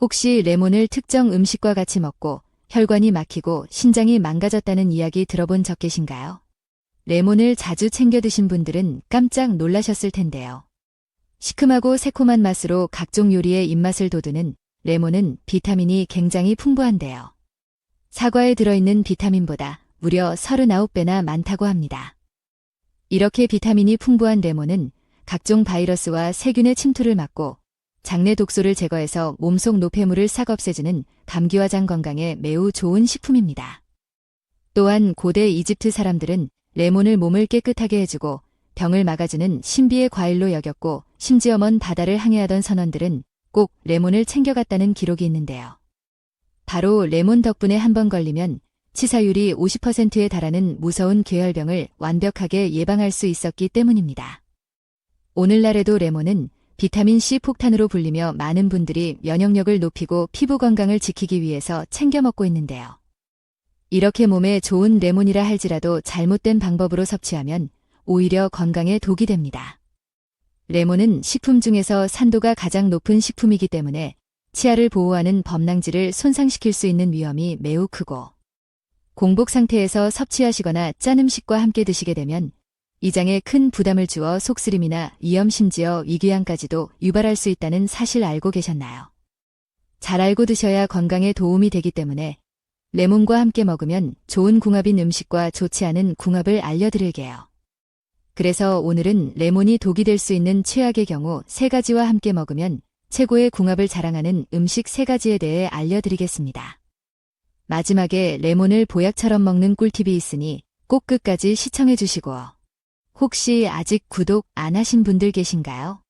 혹시 레몬을 특정 음식과 같이 먹고 혈관이 막히고 신장이 망가졌다는 이야기 들어본 적 계신가요? 레몬을 자주 챙겨 드신 분들은 깜짝 놀라셨을 텐데요. 시큼하고 새콤한 맛으로 각종 요리의 입맛을 돋우는 레몬은 비타민이 굉장히 풍부한데요. 사과에 들어있는 비타민보다 무려 39배나 많다고 합니다. 이렇게 비타민이 풍부한 레몬은 각종 바이러스와 세균의 침투를 막고 장내 독소를 제거해서 몸속 노폐물을 싹 없애주는 감기화장 건강에 매우 좋은 식품입니다. 또한 고대 이집트 사람들은 레몬을 몸을 깨끗하게 해주고 병을 막아주는 신비의 과일로 여겼고 심지어 먼 바다를 항해하던 선원들은 꼭 레몬을 챙겨갔다는 기록이 있는데요. 바로 레몬 덕분에 한 번 걸리면 치사율이 50%에 달하는 무서운 괴혈병을 완벽하게 예방할 수 있었기 때문입니다. 오늘날에도 레몬은 비타민C 폭탄으로 불리며 많은 분들이 면역력을 높이고 피부 건강을 지키기 위해서 챙겨 먹고 있는데요. 이렇게 몸에 좋은 레몬이라 할지라도 잘못된 방법으로 섭취하면 오히려 건강에 독이 됩니다. 레몬은 식품 중에서 산도가 가장 높은 식품이기 때문에 치아를 보호하는 범랑지를 손상시킬 수 있는 위험이 매우 크고 공복 상태에서 섭취하시거나 짠 음식과 함께 드시게 되면 이장에 큰 부담을 주어 속쓰림이나 위염 심지어 위궤양까지도 유발할 수 있다는 사실 알고 계셨나요? 잘 알고 드셔야 건강에 도움이 되기 때문에 레몬과 함께 먹으면 좋은 궁합인 음식과 좋지 않은 궁합을 알려드릴게요. 그래서 오늘은 레몬이 독이 될 수 있는 최악의 경우 3가지와 함께 먹으면 최고의 궁합을 자랑하는 음식 3가지에 대해 알려드리겠습니다. 마지막에 레몬을 보약처럼 먹는 꿀팁이 있으니 꼭 끝까지 시청해 주시고 혹시 아직 구독 안 하신 분들 계신가요?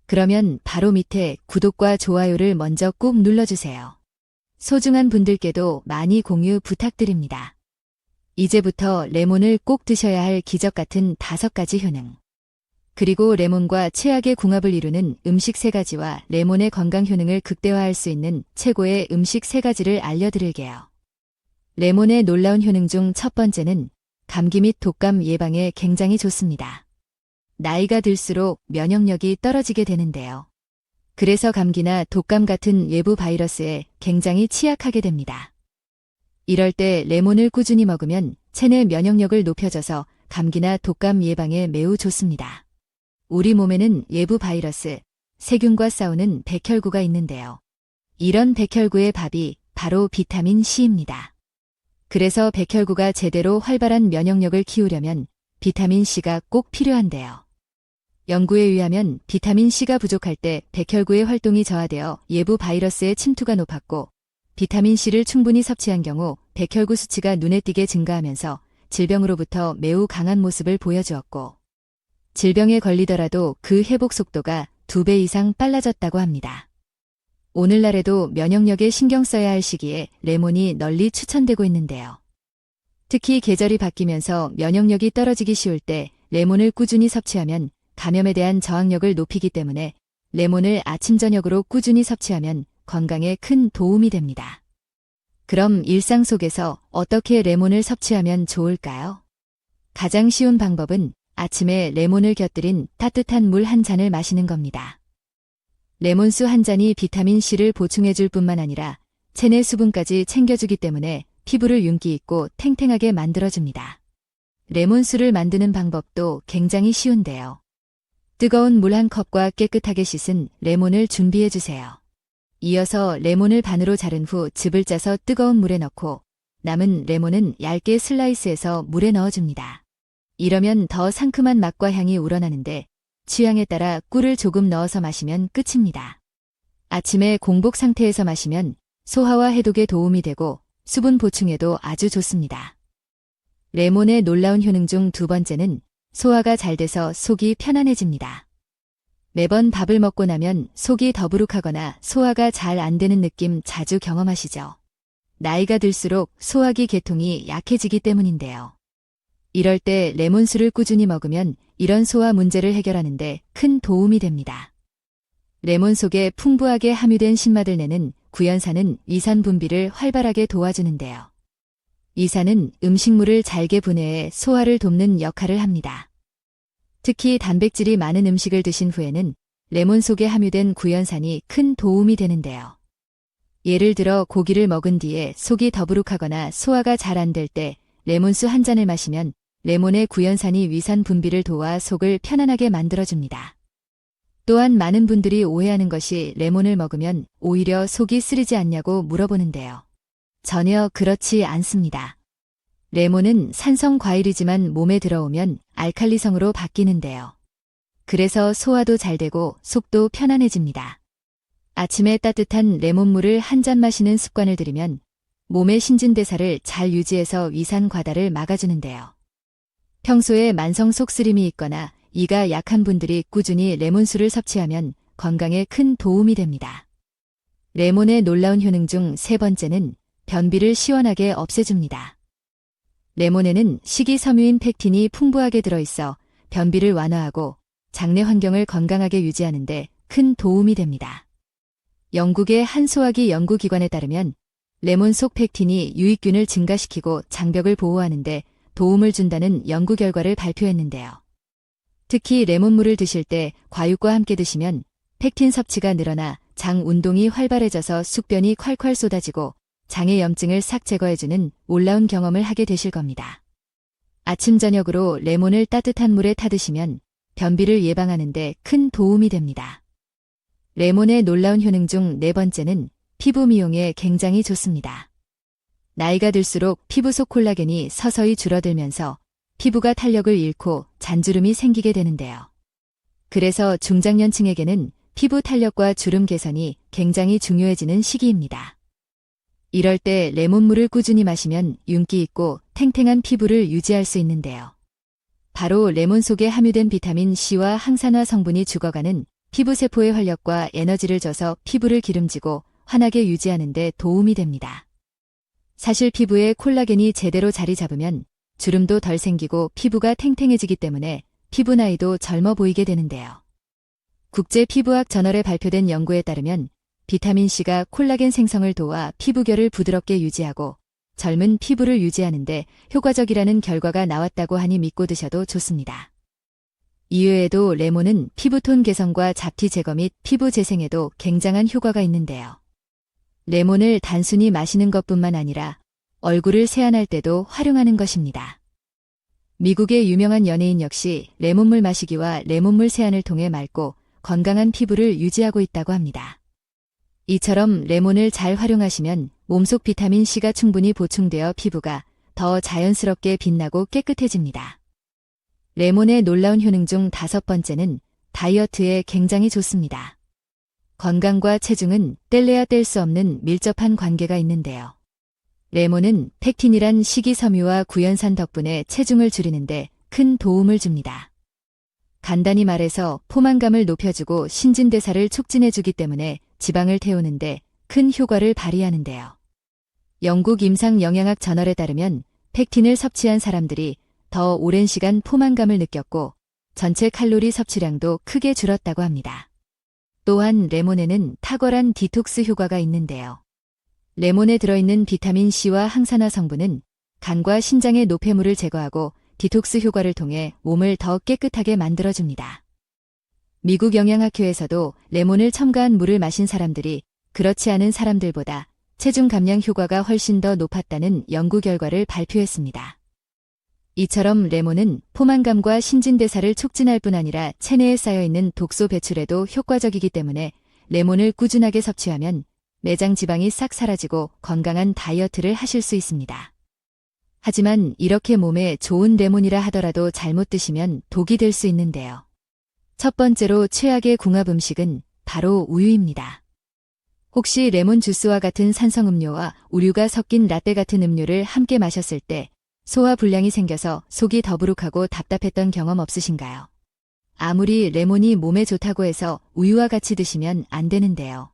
그러면 바로 밑에 구독과 좋아요를 먼저 꾹 눌러주세요. 소중한 분들께도 많이 공유 부탁드립니다. 이제부터 레몬을 꼭 드셔야 할 기적 같은 5가지 효능. 그리고 레몬과 최악의 궁합을 이루는 음식 3가지와 레몬의 건강 효능을 극대화할 수 있는 최고의 음식 3가지를 알려드릴게요. 레몬의 놀라운 효능 중 첫 번째는 감기 및 독감 예방에 굉장히 좋습니다. 나이가 들수록 면역력이 떨어지게 되는데요. 그래서 감기나 독감 같은 외부 바이러스에 굉장히 취약하게 됩니다. 이럴 때 레몬을 꾸준히 먹으면 체내 면역력을 높여줘서 감기나 독감 예방에 매우 좋습니다. 우리 몸에는 외부 바이러스, 세균과 싸우는 백혈구가 있는데요. 이런 백혈구의 밥이 바로 비타민 C입니다. 그래서 백혈구가 제대로 활발한 면역력을 키우려면 비타민 C가 꼭 필요한데요. 연구에 의하면 비타민 C가 부족할 때 백혈구의 활동이 저하되어 외부 바이러스의 침투가 높았고 비타민 C를 충분히 섭취한 경우 백혈구 수치가 눈에 띄게 증가하면서 질병으로부터 매우 강한 모습을 보여주었고 질병에 걸리더라도 그 회복 속도가 2배 이상 빨라졌다고 합니다. 오늘날에도 면역력에 신경 써야 할 시기에 레몬이 널리 추천되고 있는데요. 특히 계절이 바뀌면서 면역력이 떨어지기 쉬울 때 레몬을 꾸준히 섭취하면 감염에 대한 저항력을 높이기 때문에 레몬을 아침 저녁으로 꾸준히 섭취하면 건강에 큰 도움이 됩니다. 그럼 일상 속에서 어떻게 레몬을 섭취하면 좋을까요? 가장 쉬운 방법은 아침에 레몬을 곁들인 따뜻한 물 한 잔을 마시는 겁니다. 레몬수 한 잔이 비타민C를 보충해줄 뿐만 아니라 체내 수분까지 챙겨주기 때문에 피부를 윤기 있고 탱탱하게 만들어줍니다. 레몬수를 만드는 방법도 굉장히 쉬운데요. 뜨거운 물 한 컵과 깨끗하게 씻은 레몬을 준비해주세요. 이어서 레몬을 반으로 자른 후 즙을 짜서 뜨거운 물에 넣고 남은 레몬은 얇게 슬라이스해서 물에 넣어줍니다. 이러면 더 상큼한 맛과 향이 우러나는데 취향에 따라 꿀을 조금 넣어서 마시면 끝입니다. 아침에 공복 상태에서 마시면 소화와 해독에 도움이 되고 수분 보충에도 아주 좋습니다. 레몬의 놀라운 효능 중 2번째는 소화가 잘 돼서 속이 편안해집니다. 매번 밥을 먹고 나면 속이 더부룩하거나 소화가 잘 안 되는 느낌 자주 경험하시죠? 나이가 들수록 소화기 계통이 약해지기 때문인데요. 이럴 때 레몬수를 꾸준히 먹으면 이런 소화 문제를 해결하는데 큰 도움이 됩니다. 레몬 속에 풍부하게 함유된 신맛을 내는 구연산은 이산 분비를 활발하게 도와주는데요. 이산은 음식물을 잘게 분해해 소화를 돕는 역할을 합니다. 특히 단백질이 많은 음식을 드신 후에는 레몬 속에 함유된 구연산이 큰 도움이 되는데요. 예를 들어 고기를 먹은 뒤에 속이 더부룩하거나 소화가 잘 안 될 때 레몬수 한 잔을 마시면 레몬의 구연산이 위산 분비를 도와 속을 편안하게 만들어줍니다. 또한 많은 분들이 오해하는 것이 레몬을 먹으면 오히려 속이 쓰리지 않냐고 물어보는데요. 전혀 그렇지 않습니다. 레몬은 산성 과일이지만 몸에 들어오면 알칼리성으로 바뀌는데요. 그래서 소화도 잘 되고 속도 편안해집니다. 아침에 따뜻한 레몬물을 한 잔 마시는 습관을 들이면 몸의 신진대사를 잘 유지해서 위산 과다를 막아주는데요. 평소에 만성 속쓰림이 있거나 이가 약한 분들이 꾸준히 레몬수를 섭취하면 건강에 큰 도움이 됩니다. 레몬의 놀라운 효능 중 세 번째는 변비를 시원하게 없애줍니다. 레몬에는 식이섬유인 펙틴이 풍부하게 들어있어 변비를 완화하고 장내 환경을 건강하게 유지하는 데 큰 도움이 됩니다. 영국의 한 소화기 연구기관에 따르면 레몬 속 펙틴이 유익균을 증가시키고 장벽을 보호하는 데 도움을 준다는 연구 결과를 발표했는데요. 특히 레몬물을 드실 때 과육과 함께 드시면 펙틴 섭취가 늘어나 장 운동이 활발해져서 숙변이 콸콸 쏟아지고 장의 염증을 싹 제거해주는 놀라운 경험을 하게 되실 겁니다. 아침 저녁으로 레몬을 따뜻한 물에 타드시면 변비를 예방하는 데 큰 도움이 됩니다. 레몬의 놀라운 효능 중 네 번째는 피부 미용에 굉장히 좋습니다. 나이가 들수록 피부 속 콜라겐이 서서히 줄어들면서 피부가 탄력을 잃고 잔주름이 생기게 되는데요. 그래서 중장년층에게는 피부 탄력과 주름 개선이 굉장히 중요해지는 시기입니다. 이럴 때 레몬물을 꾸준히 마시면 윤기 있고 탱탱한 피부를 유지할 수 있는데요. 바로 레몬 속에 함유된 비타민 C와 항산화 성분이 죽어가는 피부세포의 활력과 에너지를 줘서 피부를 기름지고 환하게 유지하는 데 도움이 됩니다. 사실 피부에 콜라겐이 제대로 자리 잡으면 주름도 덜 생기고 피부가 탱탱해지기 때문에 피부 나이도 젊어 보이게 되는데요. 국제피부학 저널에 발표된 연구에 따르면 비타민C가 콜라겐 생성을 도와 피부결을 부드럽게 유지하고 젊은 피부를 유지하는 데 효과적이라는 결과가 나왔다고 하니 믿고 드셔도 좋습니다. 이외에도 레몬은 피부톤 개선과 잡티 제거 및 피부 재생에도 굉장한 효과가 있는데요. 레몬을 단순히 마시는 것뿐만 아니라 얼굴을 세안할 때도 활용하는 것입니다. 미국의 유명한 연예인 역시 레몬물 마시기와 레몬물 세안을 통해 맑고 건강한 피부를 유지하고 있다고 합니다. 이처럼 레몬을 잘 활용하시면 몸속 비타민C가 충분히 보충되어 피부가 더 자연스럽게 빛나고 깨끗해집니다. 레몬의 놀라운 효능 중 다섯 번째는 다이어트에 굉장히 좋습니다. 건강과 체중은 뗄래야 뗄 수 없는 밀접한 관계가 있는데요. 레몬은 펙틴이란 식이섬유와 구연산 덕분에 체중을 줄이는데 큰 도움을 줍니다. 간단히 말해서 포만감을 높여주고 신진대사를 촉진해주기 때문에 지방을 태우는데 큰 효과를 발휘하는데요. 영국 임상영양학 저널에 따르면 펙틴을 섭취한 사람들이 더 오랜 시간 포만감을 느꼈고 전체 칼로리 섭취량도 크게 줄었다고 합니다. 또한 레몬에는 탁월한 디톡스 효과가 있는데요. 레몬에 들어있는 비타민C와 항산화 성분은 간과 신장의 노폐물을 제거하고 디톡스 효과를 통해 몸을 더 깨끗하게 만들어줍니다. 미국 영양학회에서도 레몬을 첨가한 물을 마신 사람들이 그렇지 않은 사람들보다 체중 감량 효과가 훨씬 더 높았다는 연구 결과를 발표했습니다. 이처럼 레몬은 포만감과 신진대사를 촉진할 뿐 아니라 체내에 쌓여있는 독소 배출에도 효과적이기 때문에 레몬을 꾸준하게 섭취하면 내장 지방이 싹 사라지고 건강한 다이어트를 하실 수 있습니다. 하지만 이렇게 몸에 좋은 레몬이라 하더라도 잘못 드시면 독이 될 수 있는데요. 첫 번째로 최악의 궁합 음식은 바로 우유입니다. 혹시 레몬 주스와 같은 산성음료와 우유가 섞인 라떼 같은 음료를 함께 마셨을 때 소화 불량이 생겨서 속이 더부룩하고 답답했던 경험 없으신가요? 아무리 레몬이 몸에 좋다고 해서 우유와 같이 드시면 안 되는데요.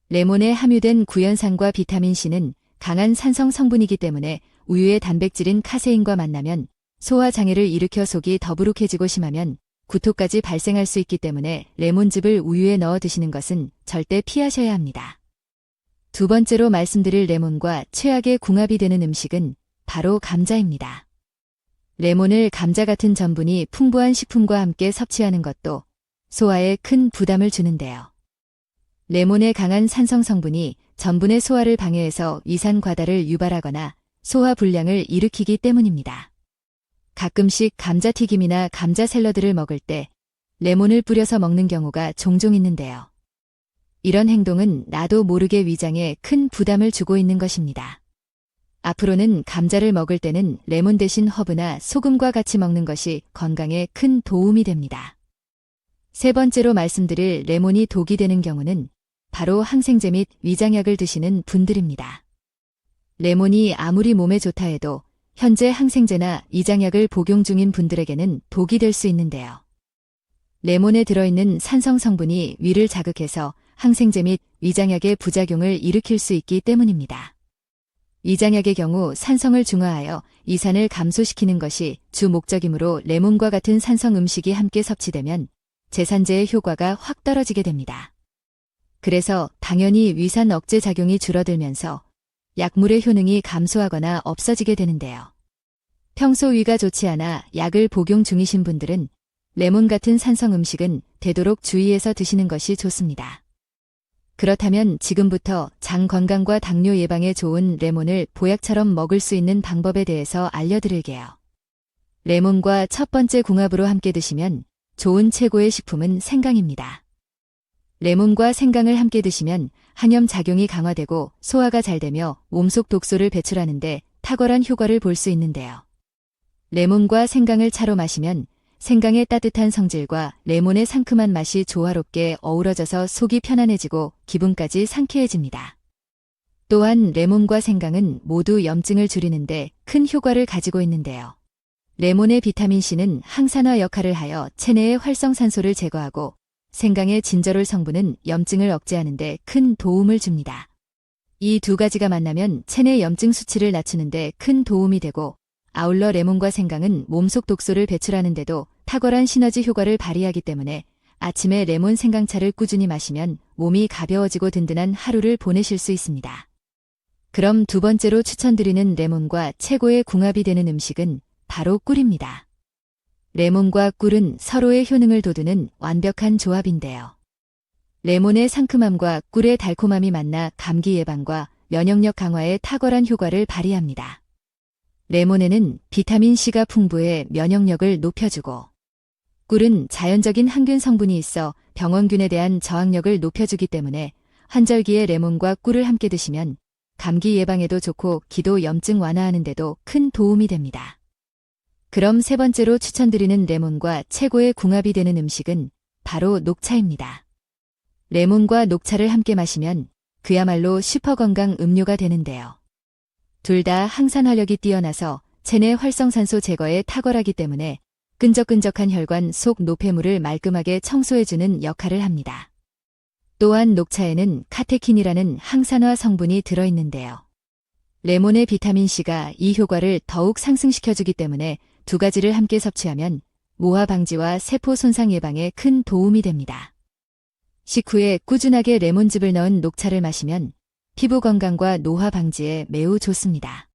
레몬에 함유된 구연산과 비타민C는 강한 산성 성분이기 때문에 우유의 단백질인 카세인과 만나면 소화 장애를 일으켜 속이 더부룩해지고 심하면 구토까지 발생할 수 있기 때문에 레몬즙을 우유에 넣어 드시는 것은 절대 피하셔야 합니다. 두 번째로 말씀드릴 레몬과 최악의 궁합이 되는 음식은 바로 감자입니다. 레몬을 감자 같은 전분이 풍부한 식품과 함께 섭취하는 것도 소화에 큰 부담을 주는데요. 레몬의 강한 산성 성분이 전분의 소화를 방해해서 위산 과다를 유발하거나 소화 불량을 일으키기 때문입니다. 가끔씩 감자튀김이나 감자 샐러드를 먹을 때 레몬을 뿌려서 먹는 경우가 종종 있는데요. 이런 행동은 나도 모르게 위장에 큰 부담을 주고 있는 것입니다. 앞으로는 감자를 먹을 때는 레몬 대신 허브나 소금과 같이 먹는 것이 건강에 큰 도움이 됩니다. 세 번째로 말씀드릴 레몬이 독이 되는 경우는 바로 항생제 및 위장약을 드시는 분들입니다. 레몬이 아무리 몸에 좋다 해도 현재 항생제나 위장약을 복용 중인 분들에게는 독이 될 수 있는데요. 레몬에 들어있는 산성 성분이 위를 자극해서 항생제 및 위장약의 부작용을 일으킬 수 있기 때문입니다. 위장약의 경우 산성을 중화하여 이산을 감소시키는 것이 주 목적이므로 레몬과 같은 산성 음식이 함께 섭취되면 제산제의 효과가 확 떨어지게 됩니다. 그래서 당연히 위산 억제 작용이 줄어들면서 약물의 효능이 감소하거나 없어지게 되는데요. 평소 위가 좋지 않아 약을 복용 중이신 분들은 레몬 같은 산성 음식은 되도록 주의해서 드시는 것이 좋습니다. 그렇다면 지금부터 장 건강과 당뇨 예방에 좋은 레몬을 보약처럼 먹을 수 있는 방법에 대해서 알려드릴게요. 레몬과 첫 번째 궁합으로 함께 드시면 좋은 최고의 식품은 생강입니다. 레몬과 생강을 함께 드시면 항염 작용이 강화되고 소화가 잘 되며 몸속 독소를 배출하는 데 탁월한 효과를 볼 수 있는데요. 레몬과 생강을 차로 마시면 생강의 따뜻한 성질과 레몬의 상큼한 맛이 조화롭게 어우러져서 속이 편안해지고 기분까지 상쾌해집니다. 또한 레몬과 생강은 모두 염증을 줄이는데 큰 효과를 가지고 있는데요. 레몬의 비타민C는 항산화 역할을 하여 체내의 활성산소를 제거하고 생강의 진저롤 성분은 염증을 억제하는 데 큰 도움을 줍니다. 이 두 가지가 만나면 체내 염증 수치를 낮추는 데 큰 도움이 되고 아울러 레몬과 생강은 몸속 독소를 배출하는 데도 탁월한 시너지 효과를 발휘하기 때문에 아침에 레몬 생강차를 꾸준히 마시면 몸이 가벼워지고 든든한 하루를 보내실 수 있습니다. 그럼 두 번째로 추천드리는 레몬과 최고의 궁합이 되는 음식은 바로 꿀입니다. 레몬과 꿀은 서로의 효능을 돋우는 완벽한 조합인데요. 레몬의 상큼함과 꿀의 달콤함이 만나 감기 예방과 면역력 강화에 탁월한 효과를 발휘합니다. 레몬에는 비타민C가 풍부해 면역력을 높여주고 꿀은 자연적인 항균 성분이 있어 병원균에 대한 저항력을 높여주기 때문에 환절기에 레몬과 꿀을 함께 드시면 감기 예방에도 좋고 기도 염증 완화하는 데도 큰 도움이 됩니다. 그럼 세 번째로 추천드리는 레몬과 최고의 궁합이 되는 음식은 바로 녹차입니다. 레몬과 녹차를 함께 마시면 그야말로 슈퍼건강 음료가 되는데요. 둘 다 항산화력이 뛰어나서 체내 활성산소 제거에 탁월하기 때문에 끈적끈적한 혈관 속 노폐물을 말끔하게 청소해주는 역할을 합니다. 또한 녹차에는 카테킨이라는 항산화 성분이 들어있는데요. 레몬의 비타민C가 이 효과를 더욱 상승시켜주기 때문에 두 가지를 함께 섭취하면 모화 방지와 세포 손상 예방에 큰 도움이 됩니다. 식후에 꾸준하게 레몬즙을 넣은 녹차를 마시면 피부 건강과 노화 방지에 매우 좋습니다.